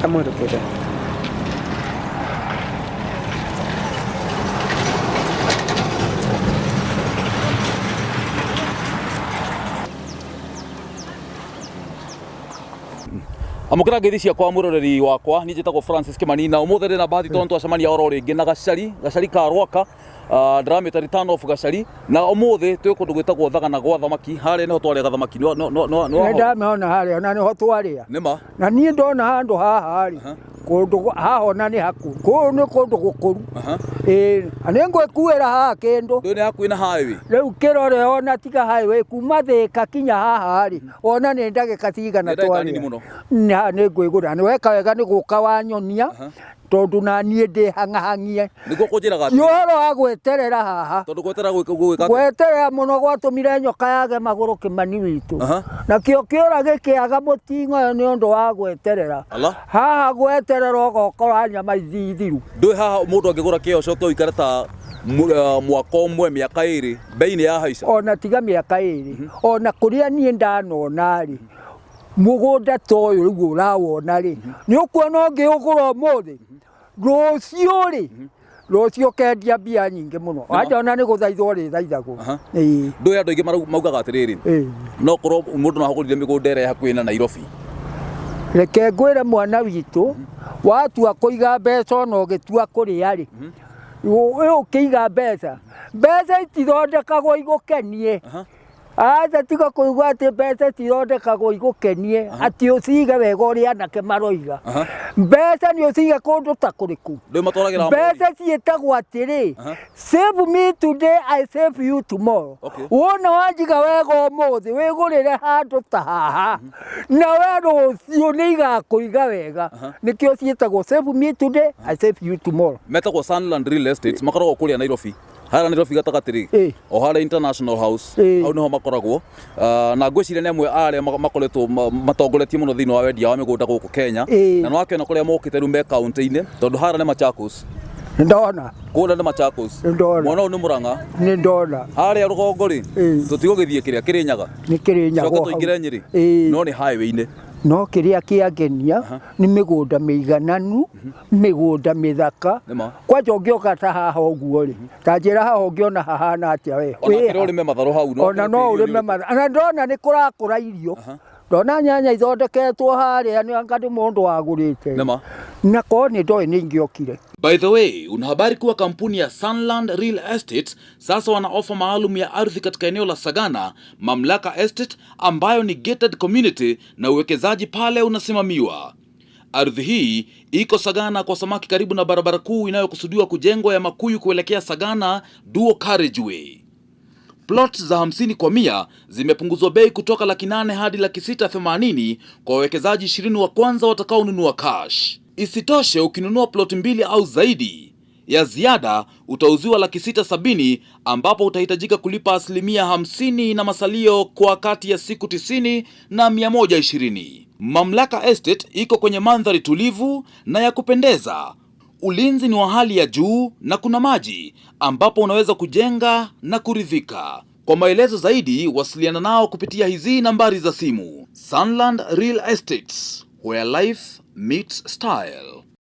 Kamwele kwenda. Amukira ngethi cia kwa muroreri wakwa ni njitagwo Francis Kimani na umuthiri na bathi tontu acamania oro ringi na gacari ka Rwaka ndramita return of gacari na umuthi twi kundu gwitagwo Thagana gwa thamaki haria niho twaria thamaki no ndamona haria na niho twaria nima na nie ndona handu haha hari kundu haho na ni haku ku ni kundu gukuru anengwe kuera haha kendo ndu ni haku na highway riu kirore ona tiga highway kuma Thika kinya haha hari ona ni ndagika tigana twaria na ni ngwigura ni weka wega ni guka wanyonia tondu na nie ndi hangahangie niguo kunjiraga yoro agweterera haha tondu gwetera gweterera muno gwatumire nyoka yage maguru Kimani witu na kio kiora gikiaga mutingo ni undu wa gweterera haha gweterera gokora nyama ithiru ndui haha mundu angigura kio coke uikare ta mwaka umwe miaka iri bei ya haica ona tiga miaka iri ona kuria nie ndanona ri mugunda toyo rigu rawona ri ni ukuona ngiugura muthi rucio ri rucio kendia bia nyingi muno aja ona ni guthaithwo ri thaithagwo ndu andu ingi maugaga atiriri no korwo mundu nahugurire migunda ire hakuhi na Nairobi reke ngwire mwana witu watua kuiga mbeca no gitua kuria ri ukiiga mbeca itithondekagwo igukenie aza tiga kuigua ati mbeca ithondekagwo igukenie ati ucige wega uria anake maroiga mbeca ni ucige kundu ta kuriku mbeca ciitagwo atiri save me today I save you tomorrow wona wanjiga wega umuthi wigurire handu ta haha na we rucio ni igakuiga wega nikio ciitagwo save me today I save you tomorrow metagwo Sunland Real Estate makoragwo kuria Nairobi hara Nairobi gatagatiri o hara International House au niho makoragwo na ngwiciria ni amwe aria makoretwo matongoretie muno thiini wa wendia wa migunda guku Kenya na no akiona kuria mokite ru me county-ini tondu hara ni Machakos ndona kuna ni Machakos mwana u ni Murang'a ni ndona haria rugongo ri tutigugithie kiria Kirinyaga ni Kirinyaga coka tuingire Nyeri no ni highway-ini no kiria kiagenia ni migunda miigananu migunda mithaka kwa jongioka ta haha uguo ri ta njira haha ungiona hahana atia we ona urime matharu hau no ona no urime matharu ana ndona ni kurakura irio ndona nyanya ithondeketwo haria ni anga ndi mundu wagurite na ko ni ndoi ni ngiokire. By the way, una habari kuwa kampuni ya Sunland Real Estate sasa wana ofa maalum ya ardhi katika eneo la Sagana, Mamlaka Estate ambayo ni gated community na uwekezaji pale unasimamiwa. Ardhi hii iko Sagana kwa samaki karibu na barabara kuu inayokusudiwa kujengwa ya Makuyu kuelekea Sagana Dual Carriageway. Plots za 50 kwa 100 zimepunguzwa bei kutoka 800,000 hadi 680,000 kwa wawekezaji 20 wa kwanza watakaonunua cash. Isitoshe, ukinunua plot 2 au zaidi ya ziada utauziwa 670,000 ambapo utahitajika kulipa 50% na masalio kwa kati ya siku 90 na 120. Mamlaka Estate iko kwenye mandhari tulivu na ya kupendeza. Ulinzi ni wa hali ya juu na kuna maji ambapo unaweza kujenga na kuridhika. Kwa maelezo zaidi wasiliana nao kupitia hizi nambari za simu. Sunland Real Estates, where life meets style.